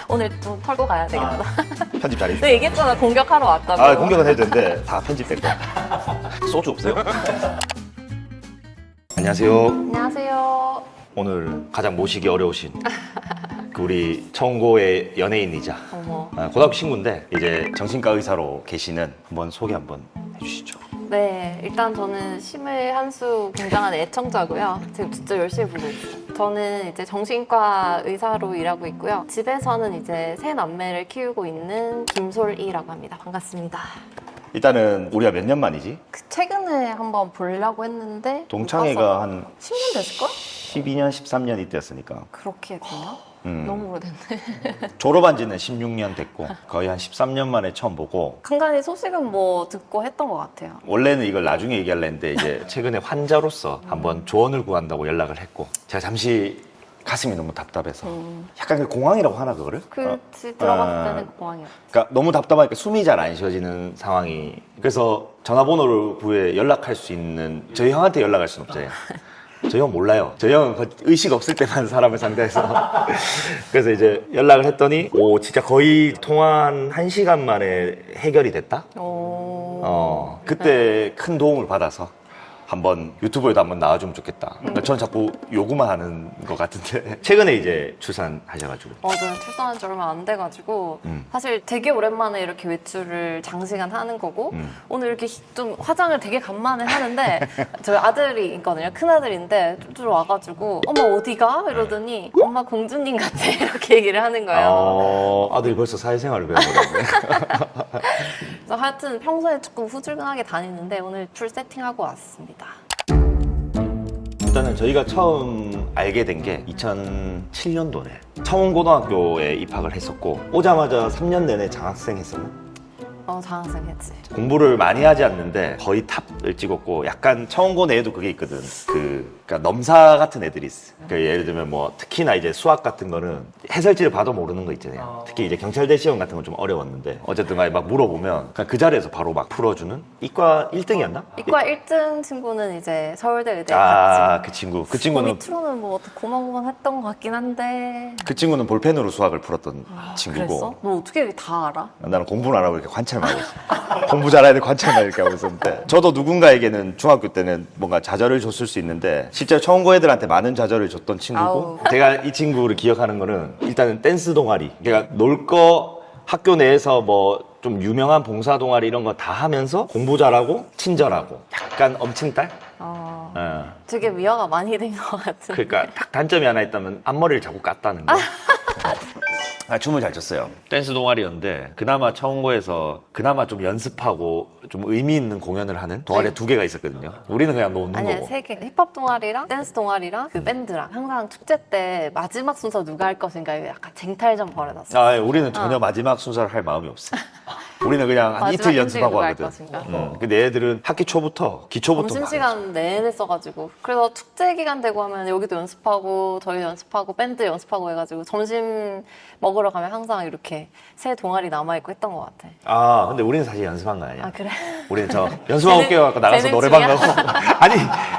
오늘 좀 털고 가야 되겠다. 편집 잘해주세요. 네, 얘기했잖아. 공격하러 왔다고. 아, 공격은 해도 되는데 다 편집될 거야. 소주 없어요? 안녕하세요. 안녕하세요. 오늘 가장 모시기 어려우신 그 우리 청고의 연예인이자 어머. 고등학교 친구인데 이제 정신과 의사로 계시는 한번 소개 한번 해주시죠. 네, 일단 저는 심을 한수 굉장한 애청자고요. 지금 진짜 열심히 보고 있어요. 저는 이제 정신과 의사로 일하고 있고요. 집에서는 이제 세 남매를 키우고 있는 김솔이라고 합니다. 반갑습니다. 일단은 우리가 몇 년 만이지? 최근에 한번 보려고 했는데 동창회가 한 10년 됐을걸? 12년, 13년 이때였으니까 그렇게 됐나? 음. 너무 오래됐네. 졸업한 지는 16년 됐고 거의 한 13년 만에 처음 보고 간간히 소식은 뭐 듣고 했던 것 같아요. 원래는 이걸 나중에 얘기하려 했는데 이제 최근에 환자로서 한번 조언을 구한다고 연락을 했고 제가 잠시 가슴이 너무 답답해서 약간 그 공황이라고 하나 그거를? 그치, 들어갔을 때는 공항이었어. 그러니까 너무 답답하니까 숨이 잘 안 쉬어지는 상황이 그래서 전화번호를 구해 연락할 수 있는 저희 형한테 연락할 수는 없잖아요. 저희 형 몰라요. 저희 형은 의식 없을 때만 사람을 상대해서 그래서 이제 연락을 했더니 오 진짜 거의 통화한 1시간 만에 해결이 됐다? 그때 큰 도움을 받아서 한번 유튜브에도 한번 나와주면 좋겠다. 그러니까 전 자꾸 요구만 하는 것 같은데 최근에 이제 출산하셔가지고 저는 출산한 지 얼마 안 돼가지고 사실 되게 오랜만에 이렇게 외출을 장시간 하는 거고 오늘 이렇게 좀 화장을 되게 간만에 하는데 저희 아들이 있거든요. 큰아들인데 좀 와가지고 엄마 어디가? 이러더니 엄마 공주님 같아 이렇게 얘기를 하는 거예요. 아들이 벌써 사회생활을 배워보네. 그래서 하여튼 평소에 조금 후줄근하게 다니는데 오늘 풀 세팅하고 왔습니다. 일단은 저희가 처음 알게 된 게 2007년도네. 청운고등학교에 입학을 했었고 오자마자 3년 내내 장학생 했었나? 장학생 했지. 공부를 많이 하지 않는데 거의 탑을 찍었고 약간 청운고 내에도 그게 있거든. 그러니까 넘사 같은 애들이 있어. 그러니까 예를 들면 뭐 특히나 이제 수학 같은 거는 해설지를 봐도 모르는 거 있잖아요. 특히 이제 경찰대 시험 같은 건 좀 어려웠는데 어쨌든 간에 막 물어보면 그냥 그 자리에서 바로 막 풀어주는 이과 1등이었나? 이과 1등 친구는 이제 서울대 의대에 갔지. 그 친구. 그 친구는 밑으로는 뭐 고만고만했던 것 같긴 한데. 그 친구는 볼펜으로 수학을 풀었던 친구고. 그랬어? 너 어떻게 다 알아? 나는 공부는 안 하고 이렇게 관찰만 하고 있어. 공부 잘해야 돼 관찰만 이렇게 하고 있었는데 저도 누군가에게는 중학교 때는 뭔가 좌절을 줬을 수 있는데 실제 청고 애들한테 많은 좌절을 줬던 친구고 아우. 제가 이 친구를 기억하는 거는 일단은 댄스 동아리 걔가 놀 거 학교 내에서 뭐 좀 유명한 봉사 동아리 이런 거 다 하면서 공부 잘하고 친절하고 약간 엄친딸? 되게 위화가 많이 된 것 같은. 그러니까 딱 단점이 하나 있다면 앞머리를 자꾸 깠다는 거. 춤을 잘 췄어요. 댄스 동아리였는데 그나마 청고에서 그나마 좀 연습하고 좀 의미 있는 공연을 하는 동아리 2개가 있었거든요. 우리는 그냥 노는 아니야, 거고. 3개. 힙합 동아리랑 댄스 동아리랑 그 밴드랑 항상 축제 때 마지막 순서 누가 할 것인가 약간 쟁탈전 벌여놨어. 우리는 전혀 마지막 순서를 할 마음이 없어. 우리는 그냥 한 마지막 이틀 연습하고 누가 할 하거든. 것인가. 근데 애들은 학기 초부터 기초부터 점심시간 내내 써가지고 그래서 축제 기간 되고 하면 여기도 연습하고 저희 연습하고 밴드 연습하고 해가지고 점심 먹으러 가면 항상 이렇게 새 동아리 남아있고 했던 것 같아. 근데 우리는 사실 연습한 거 아니야. 아 그래? 우리는 저 연습하고 재능- 깨워갖고 나가서 재능 노래방 중이야? 가고 아니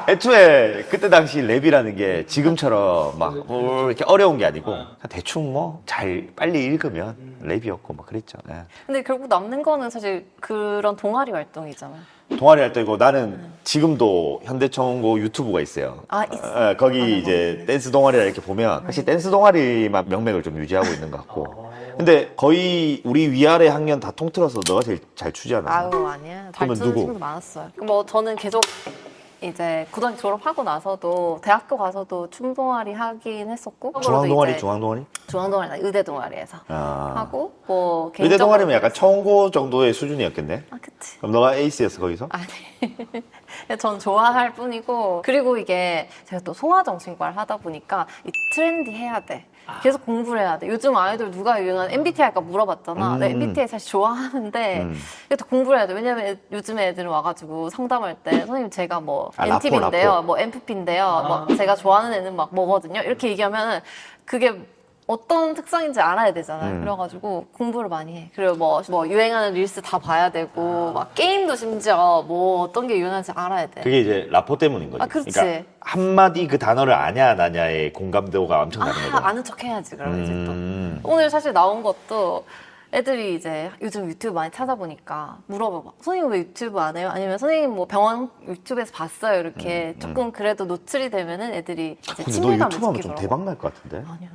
애초에 그때 당시 랩이라는 게 지금처럼 막 이렇게 어려운 게 아니고 그냥 대충 뭐 잘 빨리 읽으면 랩이었고 막 그랬죠. 예. 근데 결국 남는 거는 사실 그런 동아리 활동이잖아. 동아리 할 때고 나는 지금도 현대청고 유튜브가 있어요. 있어? 거기 이제 댄스 동아리라 이렇게 보면 사실 댄스 동아리만 명맥을 좀 유지하고 있는 것 같고 근데 거의 우리 위아래 학년 다 통틀어서 너가 제일 잘 추지 않아? 아유 아니야. 잘 그러면 추는 누구? 친구도 많았어요. 뭐 저는 계속 이제 고등학교 졸업하고 나서도 대학교 가서도 춤 동아리 하긴 했었고 중앙 동아리, 이제 중앙 동아리? 중앙 동아리 의대 동아리에서 하고 뭐 의대 동아리면 약간 개인적으로 청고 정도의 수준이었겠네? 그치. 그럼 너가 에이스였어 거기서? 아니 전 좋아할 뿐이고 그리고 이게 제가 또 소아정신과를 하다 보니까 이 트렌디 해야 돼. 계속 공부를 해야 돼. 요즘 아이돌 누가 유행한 MBTI 할까 물어봤잖아. 나 MBTI 사실 좋아하는데 그래도 공부를 해야 돼. 왜냐면 요즘에 애들은 와가지고 상담할 때 선생님 제가 뭐 NTV인데요, 라포. 뭐 MFP인데요, 뭐 제가 좋아하는 애는 막 뭐거든요. 이렇게 얘기하면 그게 어떤 특성인지 알아야 되잖아요. 그래가지고 공부를 많이 해. 그리고 뭐 유행하는 릴스 다 봐야 되고 막 게임도 심지어 뭐 어떤 게 유행하는지 알아야 돼. 그게 이제 라포 때문인 거지. 아, 그렇지. 그러니까 한마디 그 단어를 아냐 안 아냐의 공감도가 엄청 다른 거죠. 아는 척 해야지 그러면 이제 또. 오늘 사실 나온 것도 애들이 이제 요즘 유튜브 많이 찾아보니까 물어봐봐. 선생님 왜 유튜브 안 해요? 아니면 선생님 뭐 병원 유튜브에서 봤어요? 이렇게 조금 그래도 노출이 되면은 애들이 이제 근데 너 친밀감을 유튜브 하면 좀 느끼더라고. 대박 날 것 같은데? 아니.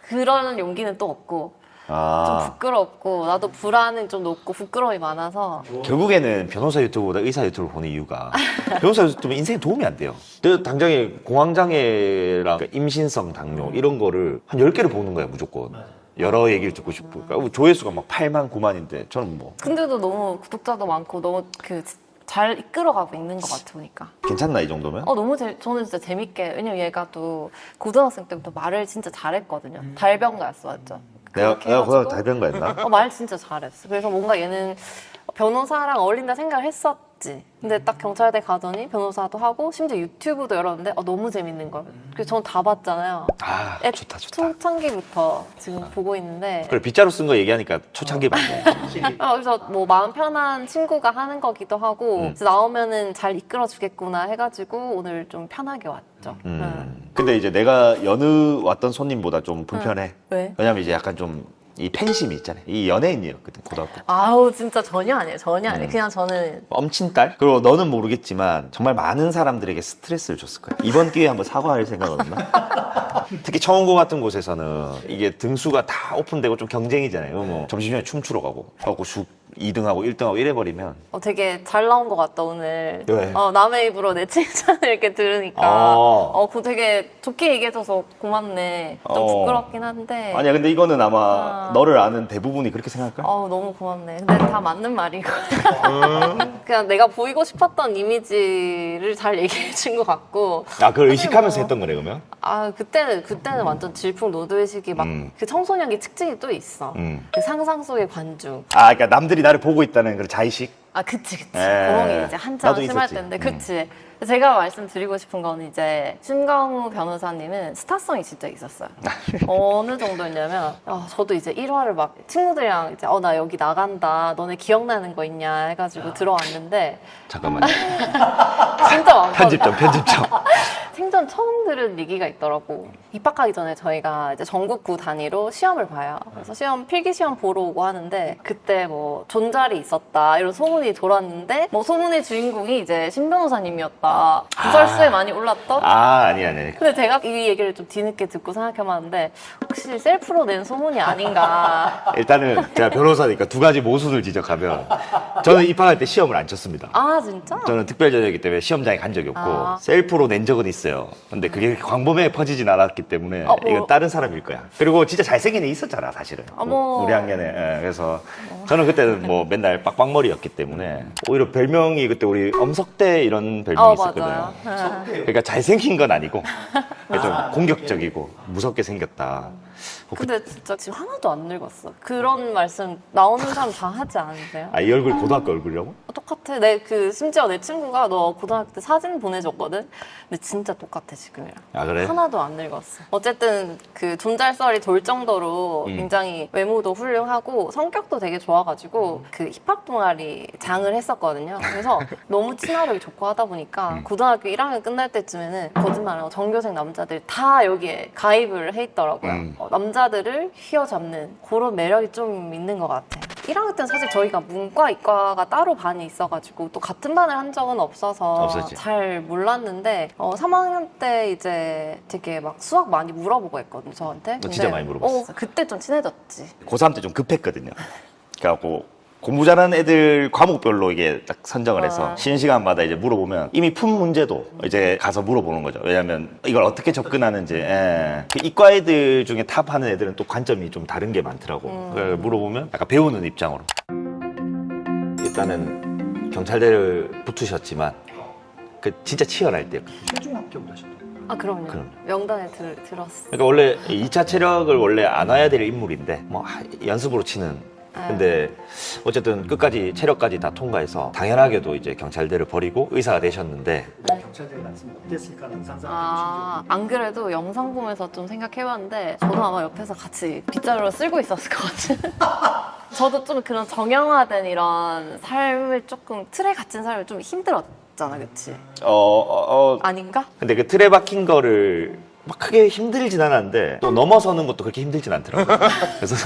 그런 용기는 또 없고 좀 아, 부끄럽고 나도 불안이 좀 높고 부끄러움이 많아서 결국에는 변호사 유튜브보다 의사 유튜브를 보는 이유가 변호사 유튜브는 인생에 도움이 안 돼요. 그 당장에 공황장애랑 임신성 당뇨 이런 거를 한 10개를 보는 거야 무조건. 여러 얘기를 듣고 싶고 그러니까 조회수가 막 8만 9만인데 저는 뭐 근데도 너무 구독자도 많고 너무 잘 이끌어가고 있는 것 같아 보니까. 괜찮나 이 정도면? 너무 저는 진짜 재밌게. 왜냐면 얘가 또 고등학생 때부터 말을 진짜 잘했거든요. 달변가였어, 맞죠? 내가 그렇게 해가지고 고등학교 달변가였나? 말 진짜 잘했어. 그래서 뭔가 얘는 변호사랑 어울린다 생각을 했었지. 근데 딱 경찰대 가더니 변호사도 하고 심지어 유튜브도 열었는데 너무 재밌는 거예요. 그래서 저는 다 봤잖아요. 아 애 좋다. 초창기부터 지금 보고 있는데 그래 빗자루 쓴 거 얘기하니까 초창기 맞네. 그래서 뭐 마음 편한 친구가 하는 거기도 하고 그래서 나오면은 잘 이끌어 주겠구나 해가지고 오늘 좀 편하게 왔죠. 근데 이제 내가 여느 왔던 손님보다 좀 불편해. 왜? 왜냐면 이제 약간 좀 이 팬심이 있잖아요. 이 연예인이었거든 고등학교 때. 아우 진짜 전혀 아니에요. 전혀 아니에요. 그냥 저는 엄친딸? 그리고 너는 모르겠지만 정말 많은 사람들에게 스트레스를 줬을 거야. 이번 기회에 한번 사과할 생각은 없나? 특히 청원고 같은 곳에서는 이게 등수가 다 오픈되고 좀 경쟁이잖아요. 뭐 점심시간에 춤추러 가고 하고 2등하고 1등하고 이래버리면 되게 잘 나온 것 같다 오늘. 왜? 남의 입으로 내 칭찬을 이렇게 들으니까 그거 되게 좋게 얘기해줘서 고맙네. 좀 부끄럽긴 한데. 아니야 근데 이거는 아마 너를 아는 대부분이 그렇게 생각할걸? 너무 고맙네. 근데 다 맞는 말이고. 그냥 내가 보이고 싶었던 이미지를 잘 얘기해준 것 같고. 아 그걸 의식하면서 했던 거네 그러면? 그때는 완전 질풍노도의식이 막 그 청소년기 특징이 또 있어. 그 상상 속의 관중. 아 그러니까 남들이 나를 보고 있다는 그런 자의식? 그치. 에, 그런 게 이제 한참 나도 심할 있었지. 때인데, 그치. 제가 말씀드리고 싶은 거는 이제 신강우 변호사님은 스타성이 진짜 있었어요. 어느 정도였냐면 저도 이제 1화를 막 친구들이랑 이제 나 여기 나간다. 너네 기억나는 거 있냐 해가지고 들어왔는데 잠깐만요. 진짜 많거든요. 편집 좀. 생전 처음 들은 얘기가 있더라고. 입학하기 전에 저희가 이제 전국구 단위로 시험을 봐요. 그래서 필기 시험 보러 오고 하는데 그때 뭐 존잘이 있었다 이런 소문이 돌았는데 뭐 소문의 주인공이 이제 신 변호사님이었다. 구설수에 많이 올랐던. 아니. 근데 제가 이 얘기를 좀 뒤늦게 듣고 생각해봤는데 혹시 셀프로 낸 소문이 아닌가. 일단은 제가 변호사니까 두 가지 모순을 지적하면 저는 입학할 때 시험을 안 쳤습니다. 진짜? 저는 특별 전형이기 때문에 시험장에 간 적이 없고 셀프로 낸 적은 있어요. 근데 그게 광범위하게 퍼지진 않았기 때문에 이건 다른 사람일 거야. 그리고 진짜 잘생긴 애 있었잖아 사실은. 우리 학년에. 그래서 저는 그때는 뭐 맨날 빡빡머리였기 때문에 오히려 별명이 그때 우리 엄석대 이런 별명이 있었거든요. 맞아요. 그러니까 잘생긴 건 아니고 좀 공격적이고 무섭게 생겼다. 근데 진짜 지금 하나도 안 늙었어. 그런 말씀 나오는 사람 다 하지 않으세요? 이 얼굴 고등학교 얼굴이라고? 똑같아. 심지어 내 친구가 너 고등학교 때 사진 보내줬거든? 근데 진짜 똑같아, 지금이랑. 그래? 하나도 안 늙었어. 어쨌든 그 존잘썰이 돌 정도로 굉장히 외모도 훌륭하고 성격도 되게 좋아가지고 그 힙합 동아리 장을 했었거든요. 그래서 너무 친화력이 좋고 하다 보니까 고등학교 1학년 끝날 때쯤에는 거짓말하고 전교생 남자들 다 여기에 가입을 해 있더라고요. 남자들을 휘어잡는 그런 매력이 좀 있는 것 같아. 1학년 때는 사실 저희가 문과, 이과가 따로 반이 있어가지고 또 같은 반을 한 적은 없어서 잘 몰랐는데 3학년 때 이제 되게 막 수학 많이 물어보고 했거든요, 저한테. 진짜 많이 물어봤어. 그때 좀 친해졌지. 고3 때 좀 급했거든요. 그래갖고 공부 잘하는 애들 과목별로 이게 딱 선정을 해서 쉬는 시간마다 이제 물어보면 이미 푼 문제도 이제 가서 물어보는 거죠. 왜냐면 이걸 어떻게 접근하는지. 그 이과 애들 중에 탑하는 애들은 또 관점이 좀 다른 게 많더라고. 그걸 물어보면 약간 배우는 입장으로. 일단은 경찰대를 붙으셨지만 그 진짜 치열할 때였거든요. 최종 합격을 하셨다고. 그럼요. 명단에 들었어. 그러니까 원래 2차 체력을 원래 안 와야 될 인물인데 뭐 연습으로 치는 근데 어쨌든 끝까지 체력까지 다 통과해서 당연하게도 이제 경찰대를 버리고 의사가 되셨는데 경찰대에 갔으면 어땠을까는 상상하기 안 그래도 영상 보면서 좀 생각해봤는데 저도 아마 옆에서 같이 빗자루를 쓸고 있었을 것 같은. 저도 좀 그런 정형화된 이런 삶을 조금 틀에 갇힌 삶을 좀 힘들었잖아, 그치? 아닌가? 근데 그 틀에 박힌 거를 막 크게 힘들진 않았는데 또 넘어서는 것도 그렇게 힘들진 않더라고요. 그래서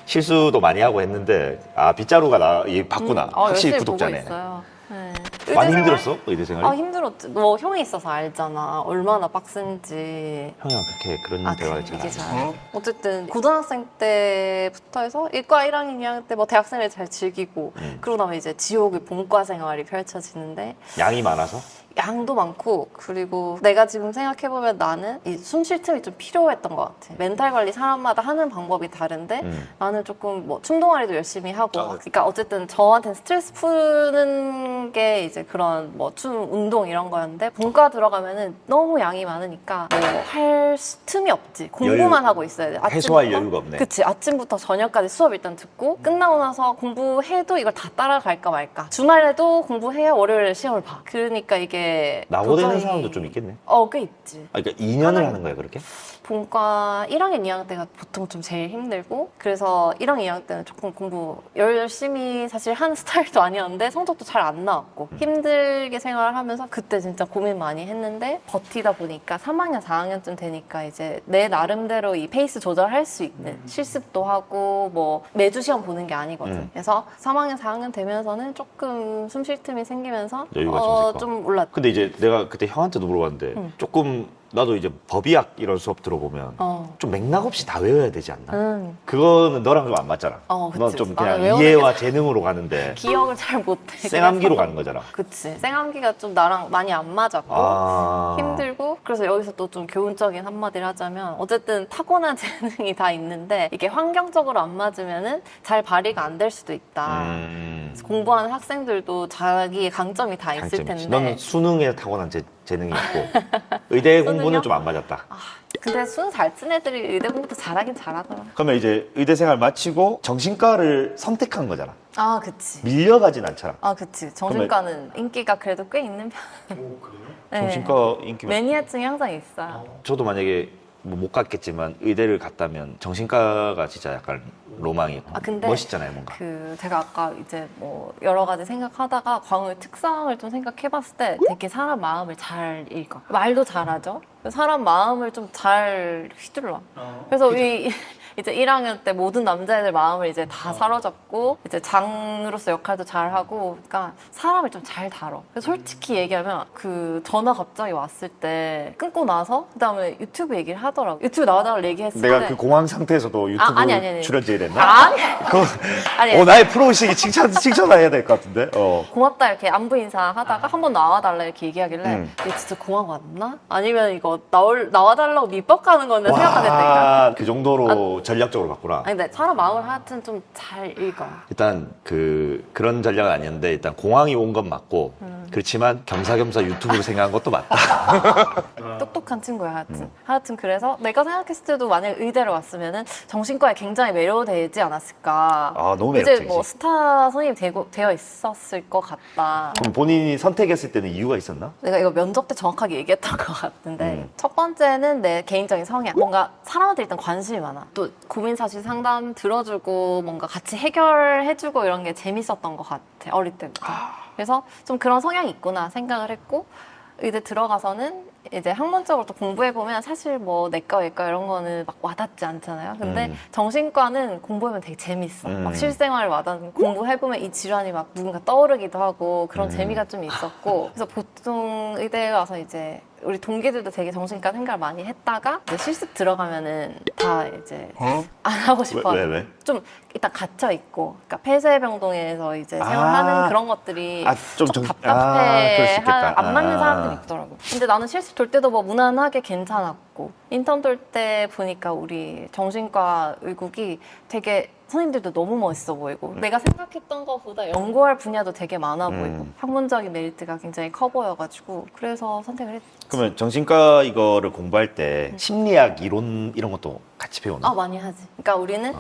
실수도 많이 하고 했는데 빗자루가 봤구나. 확실히 열심히 구독자네. 보고 있어요. 네. 많이 의대생활? 힘들었어? 의대 생활이? 힘들었지. 너 형이 있어서 알잖아. 얼마나 빡센지. 형이랑 그렇게 그런 대화를 잘 이게 안 해. 잘. 어쨌든 고등학생 때부터 해서 일과 1학년, 2학년 때 뭐 대학생을 잘 즐기고 그러고 나면 이제 지옥의 본과 생활이 펼쳐지는데 양이 많아서? 양도 많고 그리고 내가 지금 생각해보면 나는 이 숨 쉴 틈이 좀 필요했던 것 같아. 멘탈 관리 사람마다 하는 방법이 다른데 나는 조금 뭐 충동아리도 열심히 하고 그러니까 어쨌든 저한테는 스트레스 푸는 게 이제 그런 뭐 춤 운동 이런 거였는데 본과 들어가면은 너무 양이 많으니까 뭐 할 틈이 없지. 공부만 하고 있어야 돼. 해소할 여유가 없네. 그치. 아침부터 저녁까지 수업 일단 듣고 끝나고 나서 공부해도 이걸 다 따라갈까 말까. 주말에도 공부해야 월요일에 시험을 봐. 그러니까 이게 나고되는 도저히- 사람도 좀 있겠네. 꽤 있지. 그러니까 2년을 하는 거야 그렇게? 본과 1학년, 2학년 때가 보통 좀 제일 힘들고 그래서 1학년, 2학년 때는 조금 공부 열심히 사실 하는 스타일도 아니었는데 성적도 잘 안 나왔고 힘들게 생활을 하면서 그때 진짜 고민 많이 했는데 버티다 보니까 3학년, 4학년쯤 되니까 이제 내 나름대로 이 페이스 조절할 수 있는 실습도 하고 뭐 매주 시험 보는 게 아니거든. 그래서 3학년, 4학년 되면서는 조금 숨 쉴 틈이 생기면서 여유가 좀 생겨. 좀 올랐지. 근데 이제 내가 그때 형한테도 물어봤는데 조금 나도 이제 법의학 이런 수업 들어보면 좀 맥락 없이 다 외워야 되지 않나? 그거는 너랑 좀 안 맞잖아. 그치, 넌 좀 그치. 그냥 나는 외우는 이해와 재능으로 가는데 기억을 잘 못해. 쌩암기로 그래서. 가는 거잖아. 그치. 쌩암기가 좀 나랑 많이 안 맞았고 아. 힘들고 그래서 여기서 또 좀 교훈적인 한마디를 하자면 어쨌든 타고난 재능이 다 있는데 이게 환경적으로 안 맞으면은 잘 발휘가 안 될 수도 있다. 그래서 공부하는 학생들도 자기의 강점이 다 있을 장점이지. 텐데 너는 수능에 타고난 재능이 있고 의대 공부는 수능이요? 좀 안 맞았다. 근데 수능 잘 친 애들이 의대 공부도 잘하긴 잘하더라. 그러면 이제 의대 생활 마치고 정신과를 선택한 거잖아. 그치. 밀려가진 않잖아. 그치. 정신과는 인기가 그래도 꽤 있는 편. 오, 그래요? 네. 정신과 인기 매니아층이 항상 있어요. 저도 만약에 뭐 못 갔겠지만 의대를 갔다면 정신과가 진짜 약간 로망이고 근데 멋있잖아요 뭔가. 제가 아까 이제 뭐 여러 가지 생각하다가 광우의 특성을 좀 생각해봤을 때 되게 사람 마음을 잘 읽어. 말도 잘하죠. 사람 마음을 좀 잘 휘둘러. 그래서 이제 1학년 때 모든 남자애들 마음을 이제 다 사로잡고 이제 장으로서 역할도 잘 하고 그러니까 사람을 좀 잘 다뤄. 그래서 솔직히 얘기하면 그 전화 갑자기 왔을 때 끊고 나서 그다음에 유튜브 얘기를 하더라고. 유튜브 나와달라고 얘기했을 때 내가 그 공황 상태에서도 유튜브 아니. 출연자 이랬나? 아니. 아니. 나의 프로의식이 칭찬해야 될 것 같은데. 고맙다 이렇게 안부 인사하다가 한번 나와달라 이렇게 얘기하길래 얘 진짜 공항 왔나? 아니면 이거 나와달라고 밑밥가는 건데 생각하겠다니까. 그 정도로 전략적으로 갔구나. 아니 근데 사람 마음을 하여튼 좀 잘 읽어. 일단 그런 전략은 아니었는데 일단 공황이 온 건 맞고 그렇지만 겸사겸사 유튜브로 생각한 것도 맞다. 똑똑한 친구야 하여튼 그래서 내가 생각했을 때도 만약에 의대를 왔으면은 정신과에 굉장히 매료되지 않았을까. 너무 이제 매력적이지. 뭐 스타 선생님이 되어 있었을 것 같다. 그럼 본인이 선택했을 때는 이유가 있었나? 내가 이거 면접 때 정확하게 얘기했던 것 같은데 첫 번째는 내 개인적인 성향. 뭔가 사람한테 일단 관심이 많아. 또 고민 사실 상담 들어주고 뭔가 같이 해결해주고 이런 게 재밌었던 것 같아. 어릴 때부터. 그래서 좀 그런 성향이 있구나 생각을 했고 의대 들어가서는 이제 학문적으로 또 공부해보면 사실 뭐 내과 외과 이런 거는 막 와닿지 않잖아요. 근데 정신과는 공부하면 되게 재밌어. 막 실생활 와닿는 공부해보면 이 질환이 막 누군가 떠오르기도 하고 그런 재미가 좀 있었고 그래서 보통 의대에 와서 이제 우리 동기들도 되게 정신과 생각을 많이 했다가 이제 실습 들어가면은 다 이제 안 하고 싶어. 왜? 좀 일단 갇혀 있고, 그러니까 폐쇄병동에서 이제 생활하는 그런 것들이 좀 좀 그럴 수 답답해, 있겠다. 안 맞는 사람들이 있더라고. 근데 나는 실습 돌 때도 뭐 무난하게 괜찮았고 인턴 돌 때 보니까 우리 정신과 의국이 되게 선생님들도 너무 멋있어 보이고 내가 생각했던 것보다 연구할 분야도 되게 많아 보이고 학문적인 메리트가 굉장히 커 보여가지고 그래서 선택을 했지. 그러면 정신과 이거를 공부할 때 심리학 이론 이런 것도 같이 배우나? 아 많이 하지. 그러니까 우리는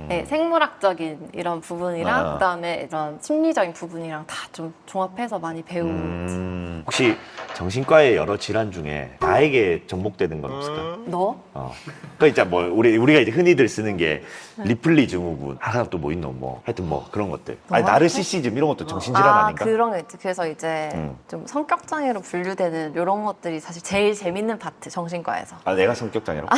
네, 생물학적인 이런 부분이랑 그다음에 이런 심리적인 부분이랑 다 좀 종합해서 많이 배우지. 혹시 정신과의 여러 질환 중에 나에게 접목되는 건 없을까? 너? 그러니까 이제 뭐 우리가 이제 흔히들 쓰는 게 리플리 증후군, 하나 또 뭐 있노 뭐 하여튼 뭐 그런 것들. 아니 너한테? 나르시시즘 이런 것도 정신질환 아닌가? 그런 게 있지. 그래서 이제 좀 성격 장애로 분류되는 이런 것들이 사실 제일 재밌는 파트 정신과에서. 아 내가 성격 장애로?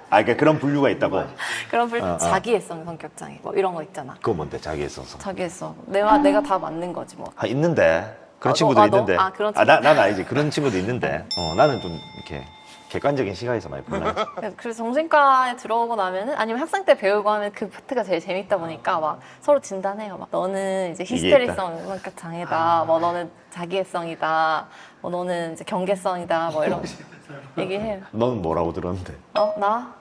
그러니까 그런 분류가 있다고? 그런 분류 자기애성 성격 장애 뭐 이런 거 있잖아. 그거 뭔데 자기애 써서? 자기애성. 내가 다 맞는 거지 뭐. 있는데 그런 너? 친구도 너? 있는데. 그런 친구. 난 알지. 그런 친구도 있는데. 나는 좀 이렇게 객관적인 시각에서 많이 보는 거지. 그래서 정신과에 들어오고 나면은 아니면 학생 때 배우고 하면 그 파트가 제일 재밌다 보니까 막 서로 진단해요. 막 너는 이제 히스테리성 성격 장애다. 뭐 너는 자기애성이다. 뭐 너는 이제 경계성이다. 뭐 이런 얘기해요. 너는 뭐라고 들었는데? 나?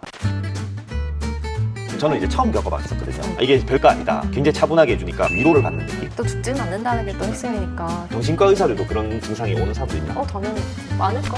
저는 이제 처음 겪어봤었거든요. 이게 별거 아니다. 굉장히 차분하게 해주니까 위로를 받는 느낌. 또 죽지는 않는다는 게 또 핵심이니까. 정신과 의사들도 그런 증상이 오는 사람도 있나? 당연히 많을까?